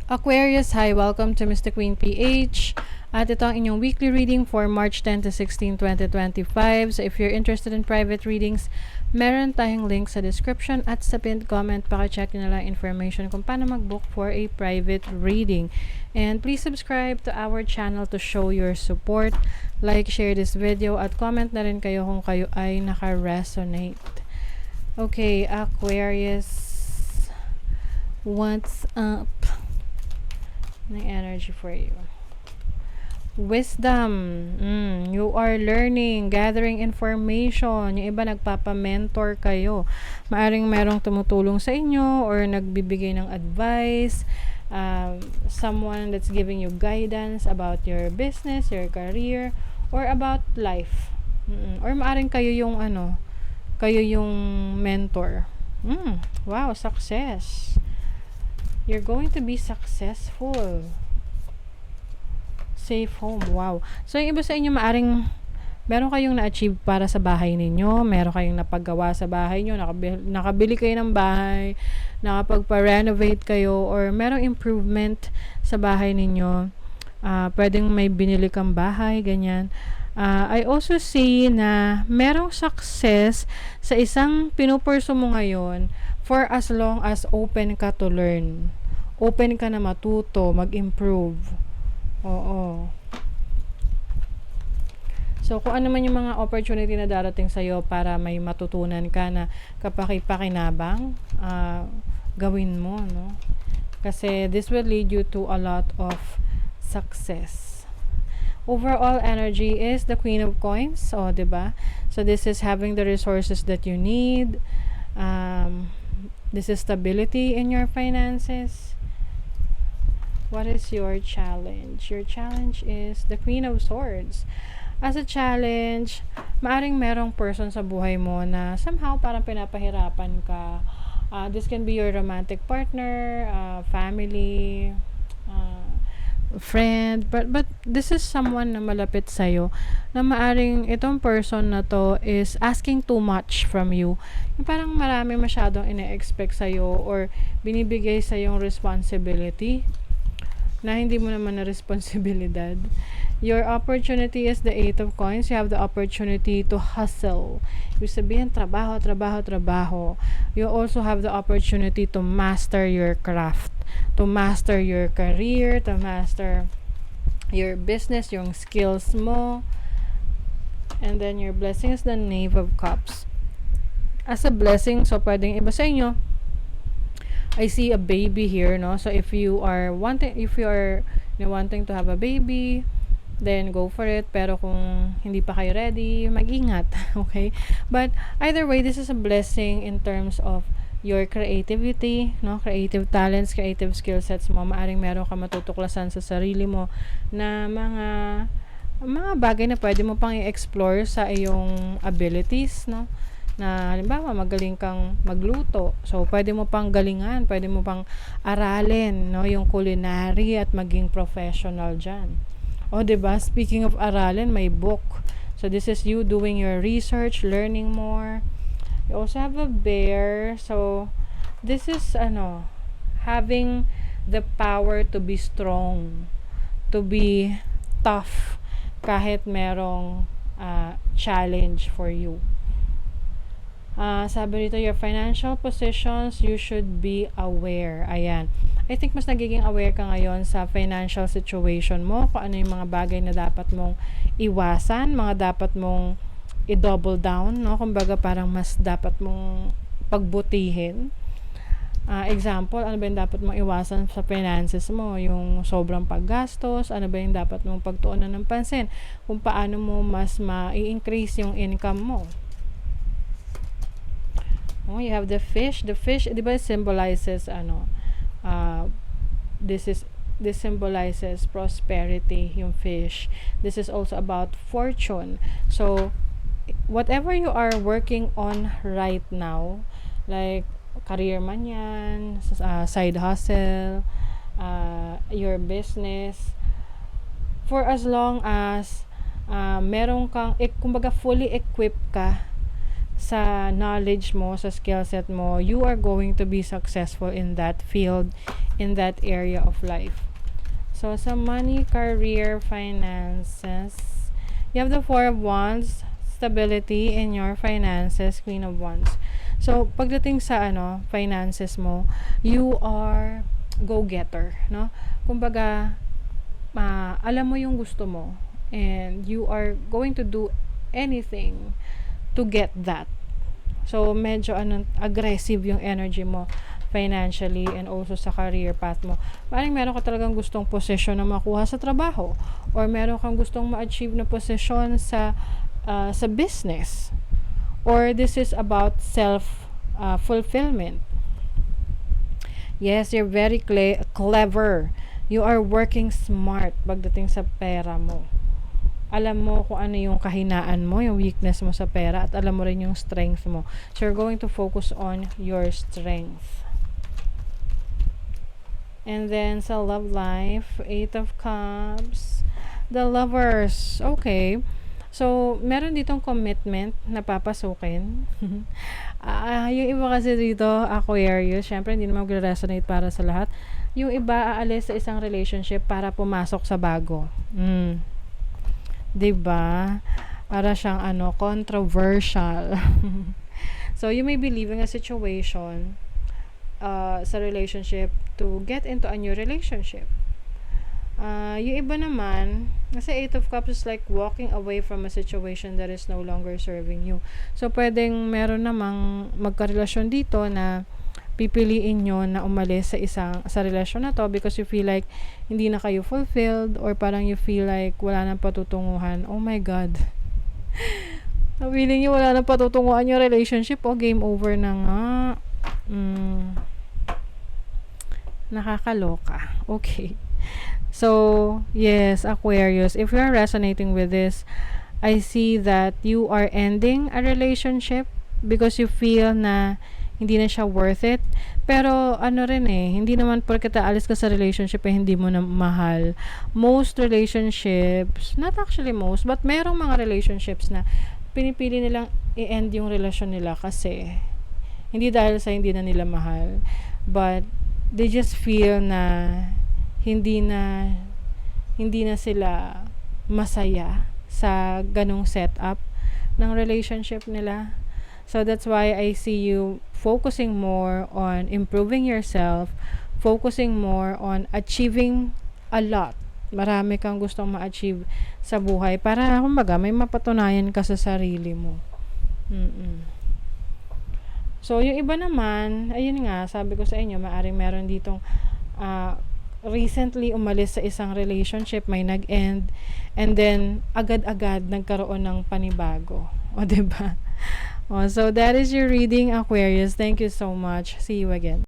Aquarius, hi! Welcome to Mr. Queen PH. At ito ang inyong weekly reading for March 10 to 16, 2025. So if you're interested in private readings, meron tayong link sa description at sa pinned comment. Paki-check nyo na lang information kung paano mag-book for a private reading. And please subscribe to our channel to show your support. Like, share this video at comment na rin kayo kung kayo ay naka-resonate. Okay, Aquarius, what's up? Ng energy for you. Wisdom. You are learning, gathering information. Yung iba nagpapa-mentor kayo. Maaring merong tumutulong sa inyo or nagbibigay ng advice. Someone that's giving you guidance about your business, your career, or about life. Or maaring kayo yung kayo yung mentor. Wow, success. You're going to be successful. Safe home. Wow. So, yung iba sa inyo, maaring meron kayong na-achieve para sa bahay ninyo. Meron kayong napagawa sa bahay nyo. Nakabili kayo ng bahay. Nakapagpa-renovate kayo. Or merong improvement sa bahay ninyo. Pwedeng may binili kang bahay. Ganyan. I also see na merong success sa isang pinupurso mo ngayon for as long as open ka to learn. Open ka na matuto, mag-improve. Oo. So, kung ano man yung mga opportunity na darating sa'yo para may matutunan ka na kapaki-pakinabang, gawin mo, no? Kasi this will lead you to a lot of success. Overall energy is the Queen of Coins. So, diba? So, this is having the resources that you need. This is stability in your finances. What is your challenge? Your challenge is the Queen of Swords. As a challenge, maaring merong person sa buhay mo na somehow parang pinapahirapan ka. This can be your romantic partner, family, friend, but this is someone na malapit sa'yo na maaring itong person na to is asking too much from you. Yung parang marami masyadong ine-expect sa'yo or binibigay sa'yong responsibility na hindi mo naman na responsibilidad. Your opportunity is the 8 of Coins. You have the opportunity to hustle. Ibig sabihin, trabaho, trabaho, trabaho. You also have the opportunity to master your craft, to master your career, to master your business, yung skills mo. And then your blessing is the Knave of Cups. As a blessing, so pwedeng iba sa inyo, I see a baby here, no? So if you are wanting to have a baby, then go for it. Pero kung hindi pa kayo ready, mag-ingat, okay? But either way, this is a blessing in terms of your creativity, no? Creative talents, creative skill sets mo. Maaring meron ka matutuklasan sa sarili mo na mga bagay na pwede mo pang i-explore sa iyong abilities, no? Na halimbawa magaling kang magluto, so pwede mo pang galingan, pwede mo pang aralin, no, yung culinary at maging professional dyan. O diba, speaking of aralin, may book. So this is you doing your research, learning more. You also have a bear. So this is having the power to be strong, to be tough kahit merong challenge for you. Sabi rito, your financial positions, you should be aware. Ayan. I think mas nagiging aware ka ngayon sa financial situation mo, kung ano yung mga bagay na dapat mong iwasan, mga dapat mong i-double down, no? Kumbaga parang mas dapat mong pagbutihin. Example, ano ba yung dapat mong iwasan sa finances mo? Yung sobrang paggastos, ano ba yung dapat mong pagtuunan ng pansin? Kung paano mo mas ma-i-increase yung income mo. Oh, you have the fish. The fish, di ba, symbolizes this symbolizes prosperity, yung fish. This is also about fortune. So whatever you are working on right now, like career man yan, side hustle, your business, for as long as meron kang, kumbaga fully equipped ka sa knowledge mo, sa skill set mo, you are going to be successful in that field, in that area of life. So, sa money, career, finances, you have the Four of Wands, stability in your finances, Queen of Wands. So, pagdating sa finances mo, you are go-getter, no? Kumbaga, alam mo yung gusto mo and you are going to do anything to get that. So, medyo aggressive yung energy mo financially and also sa career path mo. Parang meron ka talagang gustong posisyon na makuha sa trabaho or meron kang gustong ma-achieve na posisyon sa business, or this is about self fulfillment. Yes, you're very clever. You are working smart pagdating sa pera mo. Alam mo kung ano yung kahinaan mo, yung weakness mo sa pera, at alam mo rin yung strength mo. So, you're going to focus on your strength. And then, sa love life, 8 of Cups, the Lovers. Okay. So, meron ditong commitment na papasukin. Yung iba kasi dito, Aquarius, syempre hindi naman mag-resonate para sa lahat. Yung iba aalis sa isang relationship para pumasok sa bago. Diba? Para siyang controversial. So, you may be leaving a situation sa relationship to get into a new relationship. Yung iba naman, kasi 8 of Cups is like walking away from a situation that is no longer serving you. So, pwedeng meron namang magkarelasyon dito na pipiliin nyo na umalis sa relasyon na to because you feel like hindi na kayo fulfilled, or parang you feel like wala nang patutunguhan. Oh my God. Feeling nyo wala nang patutunguhan yung relationship, game over na nga. Nakakaloka. Okay. So, yes, Aquarius, if you are resonating with this, I see that you are ending a relationship because you feel na hindi na siya worth it. Pero, hindi naman porket aalis ka sa relationship hindi mo na mahal. Most relationships, not actually most, but merong mga relationships na pinipili nilang i-end yung relasyon nila kasi hindi dahil sa hindi na nila mahal, but they just feel na hindi na sila masaya sa ganong setup ng relationship nila. So that's why I see you focusing more on improving yourself, focusing more on achieving a lot. Marami kang gustong ma-achieve sa buhay para kumbaga may mapatunayan ka sa sarili mo. So yung iba naman, ayun nga, sabi ko sa inyo, maaring meron ditong recently umalis sa isang relationship, may nag-end, and then agad-agad nagkaroon ng panibago. O, diba? So that is your reading, Aquarius. Thank you so much. See you again.